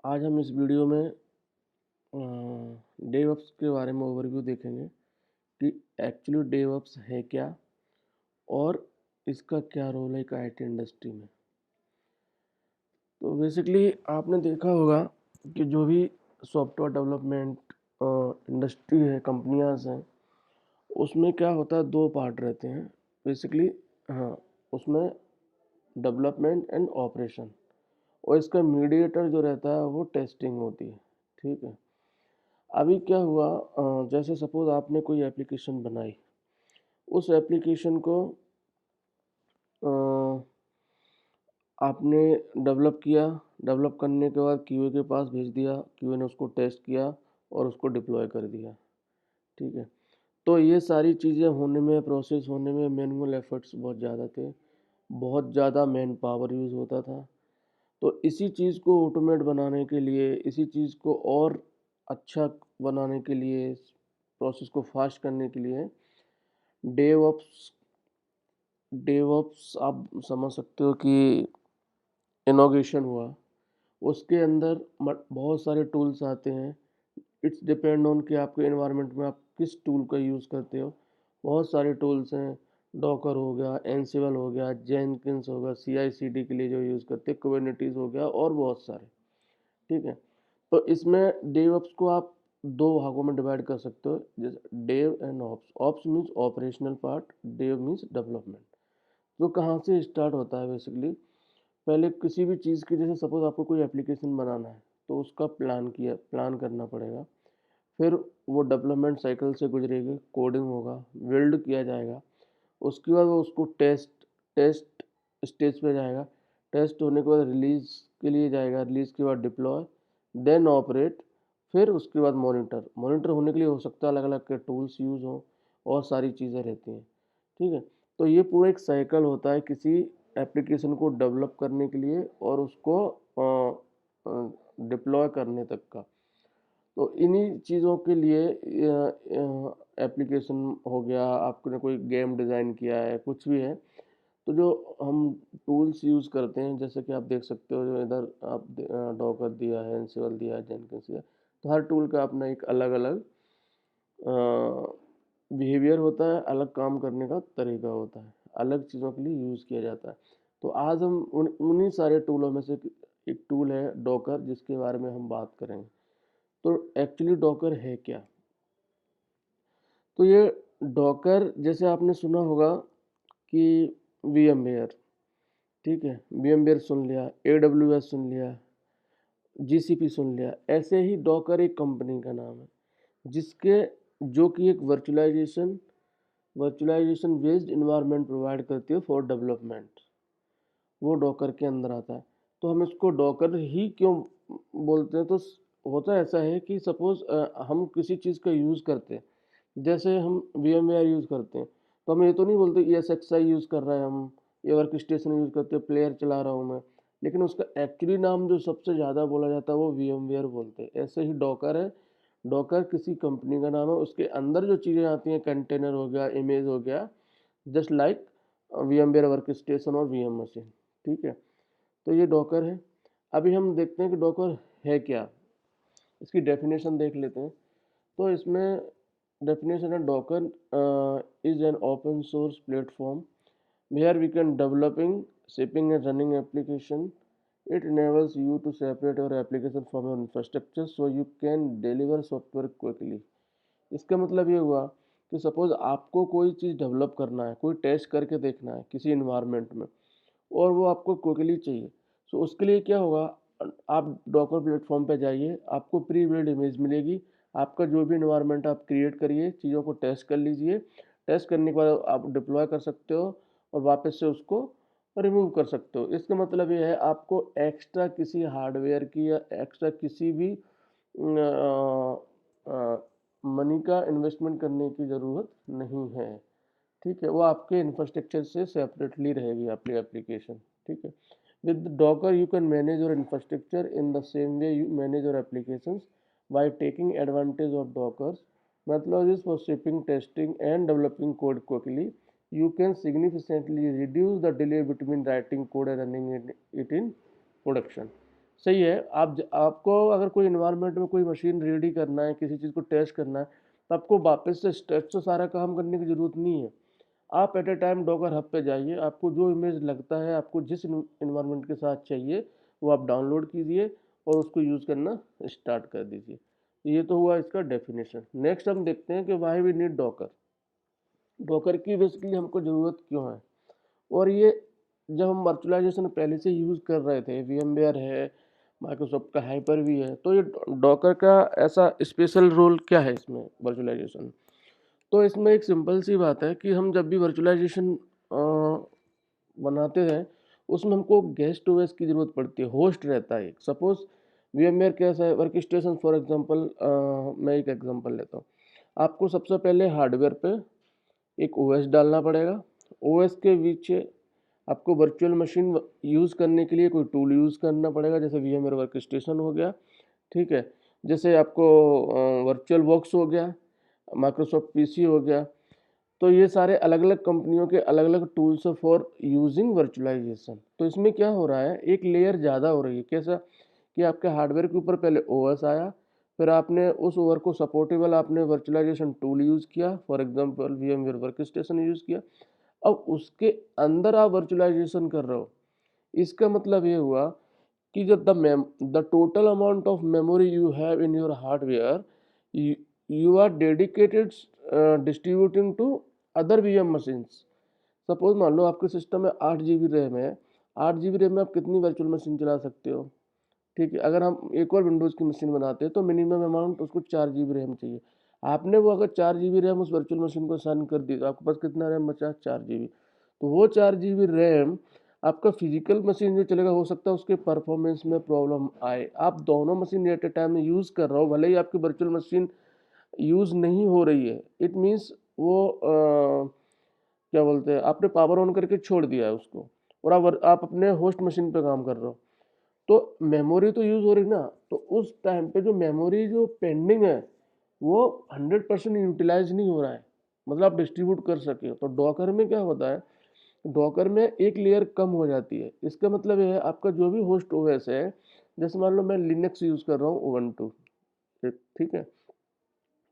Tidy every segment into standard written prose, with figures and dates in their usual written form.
आज हम इस वीडियो में डेवऑप्स के बारे में ओवरव्यू देखेंगे कि एक्चुअली डेवऑप्स है क्या और इसका क्या रोल है एक आईटी इंडस्ट्री में। तो बेसिकली आपने देखा होगा कि जो भी सॉफ्टवेयर डेवलपमेंट इंडस्ट्री है, कंपनियां हैं, उसमें क्या होता है, दो पार्ट रहते हैं बेसिकली। हाँ, उसमें डेवलपमेंट एंड ऑपरेशन, और इसका मीडिएटर जो रहता है वो टेस्टिंग होती है। ठीक है। अभी क्या हुआ, जैसे सपोज आपने कोई एप्लीकेशन बनाई, उस एप्लीकेशन को अ, आपने डेवलप किया। डेवलप करने के बाद क्यूए के पास भेज दिया, क्यूए ने उसको टेस्ट किया और उसको डिप्लॉय कर दिया। ठीक है। तो ये सारी चीज़ें होने में, प्रोसेस होने में मैनुअल एफर्ट्स बहुत ज़्यादा थे, बहुत ज़्यादा मैन पावर यूज़ होता था। तो इसी चीज़ को ऑटोमेट बनाने के लिए, इसी चीज़ को और अच्छा बनाने के लिए, प्रोसेस को फास्ट करने के लिए डेवऑप्स डेवऑप्स आप समझ सकते हो कि इनोवेशन हुआ। उसके अंदर बहुत सारे टूल्स आते हैं। इट्स डिपेंड ऑन कि आपके एनवायरनमेंट में आप किस टूल का यूज़ करते हो। बहुत सारे टूल्स हैं, डॉकर हो गया, एंसिबल हो गया, जेनकिंस हो गया, CI/CD के लिए जो यूज़ करते हैं, कुबरनेटिस हो गया, और बहुत सारे। ठीक है। तो इसमें डेवऑप्स को आप दो भागों में डिवाइड कर सकते हो, जैसे dev and ops. Ops means operational part, dev means development. तो कहाँ से स्टार्ट होता है बेसिकली, पहले किसी भी चीज़ की, जैसे सपोज आपको कोई एप्लीकेशन बनाना है तो उसका प्लान करना पड़ेगा। फिर वो डेवलपमेंट साइकिल से गुजरेगी, कोडिंग होगा, बिल्ड किया जाएगा। उसके बाद वो उसको टेस्ट स्टेज पे जाएगा। टेस्ट होने के बाद रिलीज के लिए जाएगा, रिलीज के बाद डिप्लॉय, देन ऑपरेट, फिर उसके बाद मॉनिटर होने के लिए हो सकता है अलग अलग के टूल्स यूज़ हो, और सारी चीज़ें रहती हैं। ठीक है। तो ये पूरा एक साइकिल होता है किसी एप्लीकेशन को डेवलप करने के लिए और उसको डिप्लॉय करने तक का। तो इन्हीं चीज़ों के लिए एप्लीकेशन हो गया, आपने कोई गेम डिज़ाइन किया है, कुछ भी है, तो जो हम टूल्स यूज़ करते हैं, जैसे कि आप देख सकते हो, जो इधर आप डॉकर दिया है, एंसिबल दिया है, जेनकिंस दिया है, तो हर टूल का अपना एक अलग अलग बिहेवियर होता है, अलग काम करने का तरीका होता है, अलग चीज़ों के लिए यूज़ किया जाता है। तो आज हम उन्हीं सारे टूलों में से एक टूल है डॉकर, जिसके बारे में हम बात करेंगे। तो एक्चुअली डॉकर है क्या? तो ये डॉकर, जैसे आपने सुना होगा कि VMware, ठीक है, VMware सुन लिया, AWS सुन लिया, GCP सुन लिया, ऐसे ही डॉकर एक कंपनी का नाम है, जिसके जो कि एक वर्चुअलाइजेशन बेस्ड इन्वायरमेंट प्रोवाइड करती है फॉर डेवलपमेंट। वो डॉकर के अंदर आता है। तो हम इसको डॉकर ही क्यों बोलते हैं? तो होता ऐसा है कि सपोज हम किसी चीज़ का यूज़ करते हैं, जैसे हम VMware यूज़ करते हैं, तो हम ये तो नहीं बोलते ESXi यूज़ कर रहे हैं हम, ये वर्क स्टेशन यूज़ करते हैं, प्लेयर चला रहा हूँ मैं, लेकिन उसका एक्चुअली नाम जो सबसे ज़्यादा बोला जाता है वो VMware बोलते हैं। ऐसे ही डॉकर है, डॉकर किसी कंपनी का नाम है, उसके अंदर जो चीज़ें आती हैं, कंटेनर हो गया, इमेज हो गया, just like VMware work station और VM मशीन। ठीक है। तो ये डॉकर है। अभी हम देखते हैं कि डॉकर है क्या, इसकी डेफिनेशन देख लेते हैं। तो इसमें डेफिनेशन है, Docker is an open source platform where we can developing, shipping and running application. It enables you to separate your application from your infrastructure so you can deliver software quickly. इसका मतलब ये हुआ कि suppose आपको कोई चीज़ develop करना है, कोई टेस्ट करके देखना है किसी इन्वायरमेंट में, और वो आपको क्विकली चाहिए। सो उसके लिए क्या होगा, आप डॉकर प्लेटफॉर्म पे जाइए, आपको प्री बिल्ड इमेज मिलेगी, आपका जो भी इन्वायरमेंट आप क्रिएट करिए, चीज़ों को टेस्ट कर लीजिए, टेस्ट करने के बाद आप डिप्लॉय कर सकते हो और वापस से उसको रिमूव कर सकते हो। इसका मतलब ये है, आपको एक्स्ट्रा किसी हार्डवेयर की या एक्स्ट्रा किसी भी मनी का इन्वेस्टमेंट करने की ज़रूरत नहीं है। ठीक है। वो आपके इंफ्रास्ट्रक्चर से सेपरेटली रहेगी आपकी एप्लीकेशन। ठीक है। With Docker you can manage your infrastructure in the same way you manage your applications by taking advantage of dockers methodologies for shipping, testing and developing code quickly. You can significantly reduce the delay between writing code and running it in production. सही है। आपको अगर कोई environment में कोई machine ready करना है, किसी चीज़ को टेस्ट करना है, तो आपको वापस से स्टेप से सारा काम करने की ज़रूरत नहीं है। आप at a time Docker Hub पे जाइए, आपको जो इमेज लगता है, आपको जिस इन्वायरमेंट के साथ चाहिए, वो आप डाउनलोड कीजिए और उसको यूज़ करना स्टार्ट कर दीजिए। ये तो हुआ इसका डेफिनेशन। नेक्स्ट हम देखते हैं कि why we need Docker. Docker की बेसिकली हमको ज़रूरत क्यों है, और ये जब हम वर्चुअलाइजेशन पहले से यूज़ कर रहे थे, वीएमवेयर है, माइक्रोसॉफ्ट का हाइपर वी है, तो ये डॉकर का ऐसा स्पेशल रोल क्या है इसमें वर्चुअलाइजेशन। तो इसमें एक सिंपल सी बात है कि हम जब भी वर्चुअलाइजेशन बनाते हैं, उसमें हमको गेस्ट ओएस की ज़रूरत पड़ती है, होस्ट रहता है। सपोज वीएमवेयर कैसा है, वर्क स्टेशन फॉर एग्जांपल, मैं एक एग्जांपल लेता हूँ। आपको सबसे पहले हार्डवेयर पे एक ओएस डालना पड़ेगा। ओएस के पीछे आपको वर्चुअल मशीन यूज़ करने के लिए कोई टूल यूज़ करना पड़ेगा, जैसे वीएमवेयर वर्क स्टेशन हो गया, ठीक है। जैसे आपको वर्चुअल बॉक्स हो गया, माइक्रोसॉफ्ट पीसी हो गया। तो ये सारे अलग अलग कंपनियों के अलग अलग टूल्स फॉर यूजिंग वर्चुअलाइजेशन। तो इसमें क्या हो रहा है, एक लेयर ज़्यादा हो रही है। कैसा कि आपके हार्डवेयर के ऊपर पहले ओएस आया, फिर आपने उस ओवर को सपोर्टेबल आपने वर्चुअलाइजेशन टूल यूज़ किया, for example VMware work station use किया। अब उसके अंदर आप वर्चुअलाइजेशन कर रहे हो। इसका मतलब ये हुआ कि जब the total amount of memory you have in your hardware, you are dedicated distributing to other VM machines. Suppose मान लो आपके सिस्टम में 8 GB रैम है। 8 GB रैम में आप कितनी वर्चुअल मशीन चला सकते हो, ठीक है। अगर हम एक और विंडोज़ की मशीन बनाते हैं तो मिनिमम अमाउंट उसको 4 GB रैम चाहिए। आपने वो अगर 4 GB रैम उस वर्चुअल मशीन को असाइन कर दी, तो आपके पास कितना रैम बचा, 4 GB। तो वो 4 GB रैम आपका फिजिकल मशीन जो चलेगा, हो सकता है उसके परफॉर्मेंस में प्रॉब्लम आए। आप दोनों मशीन एट ए टाइम में यूज़ कर रहे हो, भले ही आपकी वर्चुअल मशीन यूज़ नहीं हो रही है, इट मीन्स वो क्या बोलते हैं, आपने पावर ऑन करके छोड़ दिया है उसको, और आप अपने होस्ट मशीन पे काम कर रहे हो, तो मेमोरी तो यूज़ हो रही ना। तो उस टाइम पे जो मेमोरी जो पेंडिंग है, वो 100% यूटिलाइज नहीं हो रहा है, मतलब आप डिस्ट्रीब्यूट कर सके। तो डॉकर में क्या होता है, डॉकर में एक लेयर कम हो जाती है। इसका मतलब ये है, आपका जो भी होस्ट ओएस है, जैसे मान लो मैं लिनक्स यूज़ कर रहा हूँ, उबंटू, ठीक है,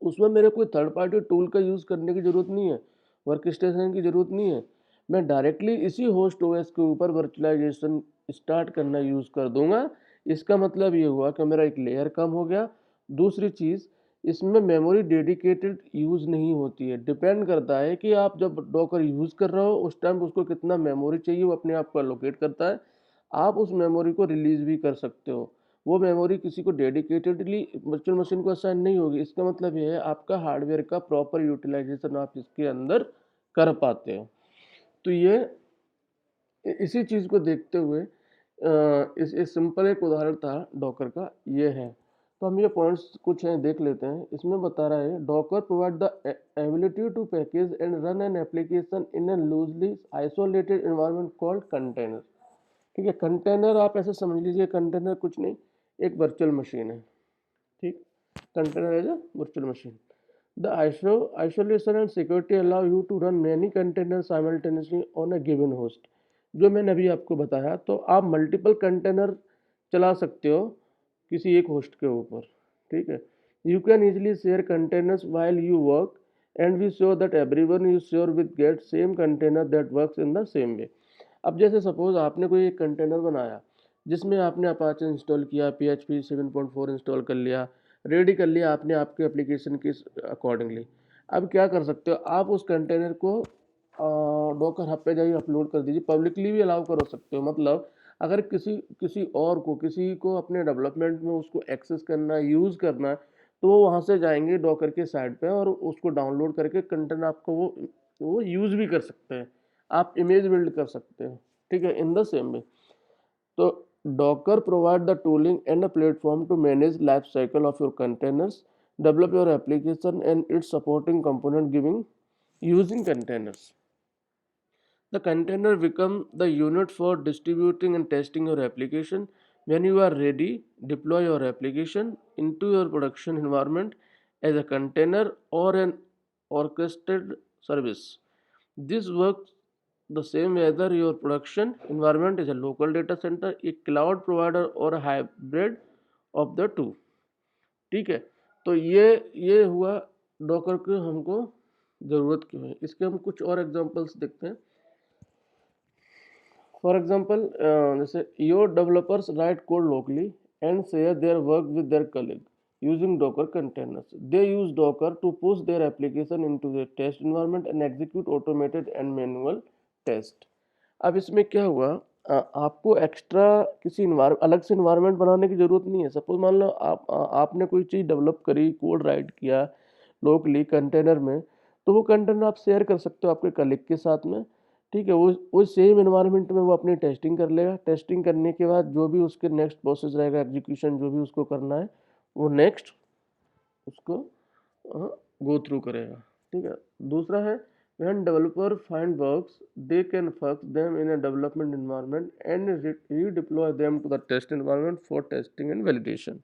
उसमें मेरे कोई थर्ड पार्टी टूल का यूज़ करने की ज़रूरत नहीं है, वर्क स्टेशन की ज़रूरत नहीं है। मैं डायरेक्टली इसी होस्ट ओएस के ऊपर वर्चुअलाइजेशन स्टार्ट करना यूज़ कर दूंगा। इसका मतलब ये हुआ कि मेरा एक लेयर कम हो गया। दूसरी चीज़, इसमें मेमोरी डेडिकेटेड यूज़ नहीं होती है। डिपेंड करता है कि आप जब डॉकर यूज़ कर रहे हो उस टाइम उसको कितना मेमोरी चाहिए, वो अपने आप को एलोकेट करता है। आप उस मेमोरी को रिलीज़ भी कर सकते हो। वो मेमोरी किसी को डेडिकेटेडली वर्चुअल मशीन को असाइन नहीं होगी। इसका मतलब ये है, आपका हार्डवेयर का प्रॉपर यूटिलाइजेशन आप इसके अंदर कर पाते हो। तो ये इसी चीज़ को देखते हुए इस सिंपल एक उदाहरण था डॉकर का, ये है। तो हम ये पॉइंट्स कुछ हैं देख लेते हैं। इसमें बता रहा है, Docker provide the ability to package and run an application in a loosely isolated environment called container. ठीक है, कंटेनर आप ऐसे समझ लीजिए, कंटेनर कुछ नहीं, एक वर्चुअल मशीन है, ठीक। Container as a virtual machine. The isolation and security allow you to run many containers simultaneously on a given host। जो मैंने अभी आपको बताया, तो आप मल्टीपल कंटेनर चला सकते हो किसी एक होस्ट के ऊपर, ठीक है। You can easily share containers while you work and we sure that everyone you sure with get same container that works in the same way. अब जैसे सपोज आपने कोई एक कंटेनर बनाया, जिसमें आपने अपाचे इंस्टॉल किया, PHP 7.4 इंस्टॉल कर लिया, रेडी कर लिया आपने आपके एप्लीकेशन के अकॉर्डिंगली। अब क्या कर सकते हो, आप उस कंटेनर को डॉकर हब पे जाइए, अपलोड कर दीजिए, पब्लिकली भी अलाउ कर सकते हो। मतलब अगर किसी किसी को अपने डेवलपमेंट में उसको एक्सेस करना है, यूज़ करना है, तो वो वहाँ से जाएंगे डॉकर के साइट पे और उसको डाउनलोड करके कंटेंट आपको वो यूज़ भी कर सकते हैं। आप इमेज बिल्ड कर सकते हो, ठीक है, इन द सेम वे। तो Docker provide the tooling and a platform to manage life cycle of your containers, develop your application and its supporting component giving using containers. The container become the unit for distributing and testing your application. When you are ready, deploy your application into your production environment as a container or an orchestrated service. This works the same whether your production environment is a local data center, a cloud provider or a hybrid of the two। ठीक है, तो ये हुआ Docker के हमको ज़रूरत क्यों है। इसके हम कुछ और एग्जांपल्स देखते हैं। फॉर एग्जांपल जैसे your developers write code locally and share their work with their colleague using Docker containers. They use Docker to push their application into the test environment and execute automated and manual test. अब इसमें क्या हुआ, आपको extra किसी अलग से environment बनाने की ज़रूरत नहीं है। सपोज मान लो आपने कोई चीज़ डेवलप करी, कोड राइट किया लोकली कंटेनर में, तो वो कंटेनर आप शेयर कर सकते हो आपके कलीग के साथ में। ठीक है, वो सेम इन्वायरमेंट में वो अपनी टेस्टिंग कर लेगा। टेस्टिंग करने के बाद जो भी उसके नेक्स्ट प्रोसेस रहेगा, एग्जीक्यूशन जो भी उसको करना है, वो नेक्स्ट उसको गो थ्रू करेगा। ठीक है, दूसरा है when developer find bugs they can fix them in a development environment and redeploy them to the test environment for testing and validation।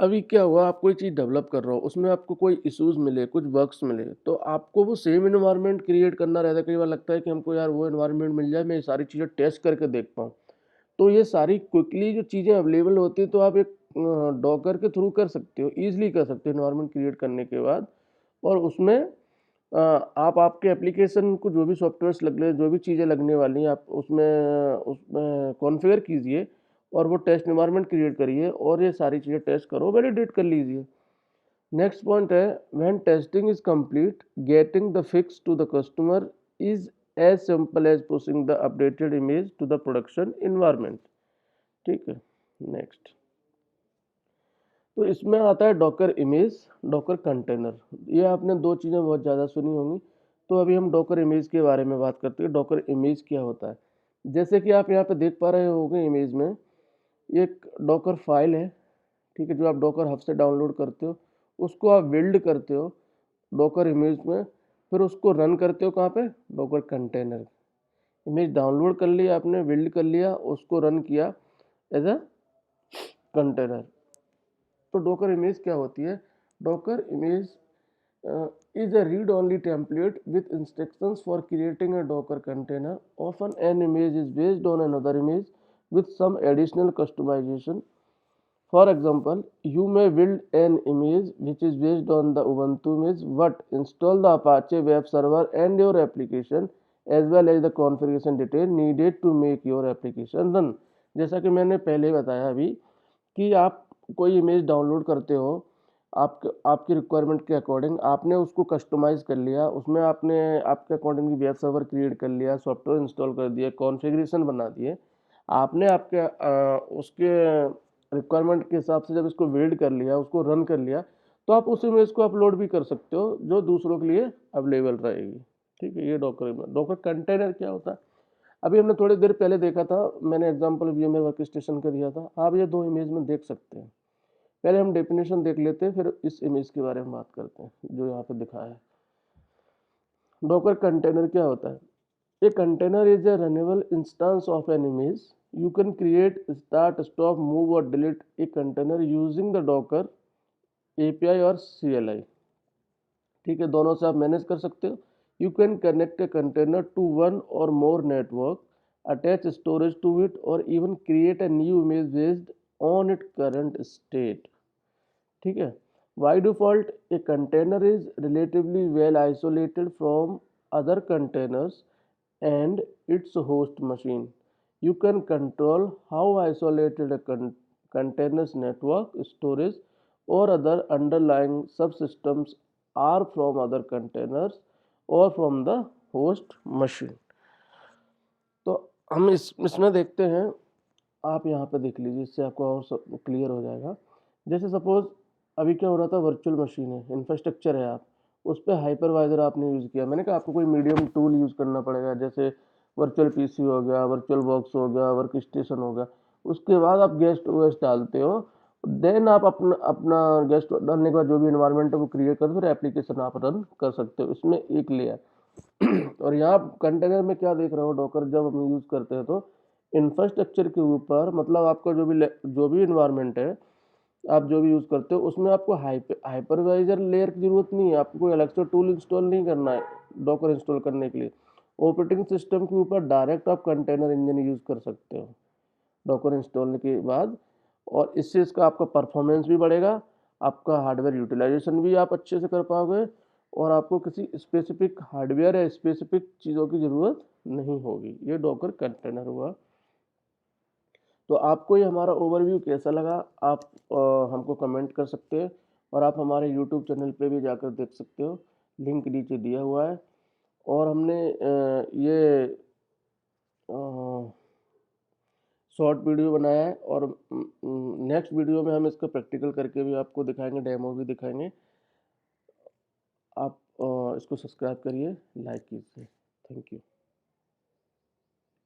अभी क्या हुआ, आप कोई चीज़ डेवलप कर रहे हो, उसमें आपको कोई इश्यूज मिले, कुछ बग्स मिले, तो आपको वो सेम इन्वायरमेंट क्रिएट करना रहता है। कई बार लगता है कि हमको यार वो इन्वायरमेंट मिल जाए, मैं ये सारी चीज़ें टेस्ट करके देख पाऊँ। तो ये सारी क्विकली जो चीज़ें अवेलेबल होती है, तो आप एक डॉकर के थ्रू कर सकते हो, ईजिली कर सकते हो इन्वायरमेंट क्रिएट करने के बाद। और उसमें आप आपके एप्लीकेशन को जो भी सॉफ्टवेयर्स लग रहे, जो भी चीज़ें लगने वाली हैं, आप उसमें कॉन्फ़िगर कीजिए और वो टेस्ट एनवायरनमेंट क्रिएट करिए और ये सारी चीज़ें टेस्ट करो, वैलिडेट कर लीजिए। नेक्स्ट पॉइंट है when testing is complete getting the fix to the customer is as simple as pushing the updated image to the production environment. ठीक है, नेक्स्ट तो इसमें आता है डॉकर इमेज, डॉकर कंटेनर। ये आपने दो चीज़ें बहुत ज़्यादा सुनी होंगी, तो अभी हम डॉकर इमेज के बारे में बात करते हैं। डॉकर इमेज क्या होता है, जैसे कि आप यहाँ पे देख पा रहे होंगे इमेज में, एक डॉकर फाइल है। ठीक है, जो आप डॉकर हब से डाउनलोड करते हो, उसको आप बिल्ड करते हो डॉकर इमेज में, फिर उसको रन करते हो कहाँ पे, डॉकर कंटेनर। इमेज डाउनलोड कर लिया आपने, बिल्ड कर लिया, उसको रन किया एज अ कंटेनर। तो डॉकर इमेज क्या होती है, Docker image is a read-only template with instructions for creating a Docker container. Often an image is based on another image with some additional customization. For example, you may build an image which is based on the Ubuntu image, but install the Apache web server and your application as well as the configuration detail needed to make your application run। जैसा कि मैंने पहले बताया अभी कि आप कोई image download करते हो, आपकी रिक्वायरमेंट के अकॉर्डिंग आपने उसको कस्टमाइज़ कर लिया, उसमें आपने आपके अकॉर्डिंग वेब सर्वर क्रिएट कर लिया, सॉफ्टवेयर इंस्टॉल कर दिया, कॉन्फ़िगरेशन बना दिए, आपने आपके उसके रिक्वायरमेंट के हिसाब से जब इसको बिल्ड कर लिया, उसको रन कर लिया, तो आप उस इमेज को अपलोड भी कर सकते हो जो दूसरों के लिए अवेलेबल रहेगी। ठीक है, ये डॉकर में। डॉकर कंटेनर क्या होता है, अभी हमने थोड़ी देर पहले देखा था, मैंने एग्जांपल VMware वर्कस्टेशन का दिया था, आप ये दो इमेज में देख सकते हैं। पहले हम डेफिनेशन देख लेते हैं, फिर इस इमेज के बारे में बात करते हैं जो यहाँ पे दिखाया है। डॉकर कंटेनर क्या होता है, a container is a runnable instance of an image. You can create, start, stop, move और delete a container using the Docker API और CLI। ठीक है, दोनों से आप मैनेज कर सकते हो। You can connect a container to one और more network, attach storage to it और even create a new image based on it current state. ठीक है, by default a container is relatively well isolated from other containers and its host machine. You can control how isolated a container's network, storage or other underlying subsystems are from other containers or from the host machine। तो हम इसमें देखते हैं, आप यहाँ पे देख लीजिए, इससे आपको और सब क्लियर हो जाएगा। जैसे सपोज अभी क्या हो रहा था, वर्चुअल मशीन है, इंफ्रास्ट्रक्चर है, आप उस पर हाइपरवाइजर आपने यूज़ किया। मैंने कहा आपको कोई मीडियम टूल यूज़ करना पड़ेगा, जैसे वर्चुअल PC हो गया, वर्चुअल बॉक्स हो गया, वर्क स्टेशन हो गया। उसके बाद आप गेस्ट OS डालते हो, देन आप अपना अपना गेस्ट डालने के बाद जो भी इन्वायरमेंट है वो क्रिएट कर, फिर एप्लीकेशन आप रन कर सकते हो। इसमें एक लेयर और यहाँ कंटेनर में क्या देख रहे हो, डॉकर जब हम यूज़ करते हैं तो इंफ्रास्ट्रक्चर के ऊपर, मतलब आपका जो भी इन्वायरमेंट है, आप जो भी यूज़ करते हो, उसमें आपको हाइपरवाइजर लेयर की ज़रूरत नहीं है। आपको कोई अलग से टूल इंस्टॉल नहीं करना है डॉकर इंस्टॉल करने के लिए। ऑपरेटिंग सिस्टम के ऊपर डायरेक्ट आप कंटेनर इंजन यूज़ कर सकते हो डॉकर इंस्टॉल के बाद, और इससे इसका आपका परफॉर्मेंस भी बढ़ेगा, आपका हार्डवेयर यूटिलाइजेशन भी आप अच्छे से कर पाओगे, और आपको किसी स्पेसिफिक हार्डवेयर या स्पेसिफिक चीज़ों की ज़रूरत नहीं होगी। ये डॉकर कंटेनर हुआ। तो आपको ये हमारा ओवरव्यू कैसा लगा, आप हमको कमेंट कर सकते हैं, और आप हमारे यूट्यूब चैनल पे भी जाकर देख सकते हो, लिंक नीचे दिया हुआ है। और हमने ये शॉर्ट वीडियो बनाया है, और नेक्स्ट वीडियो में हम इसका प्रैक्टिकल करके भी आपको दिखाएंगे, डेमो भी दिखाएंगे। आप इसको सब्सक्राइब करिए, लाइक कीजिए। Thank you.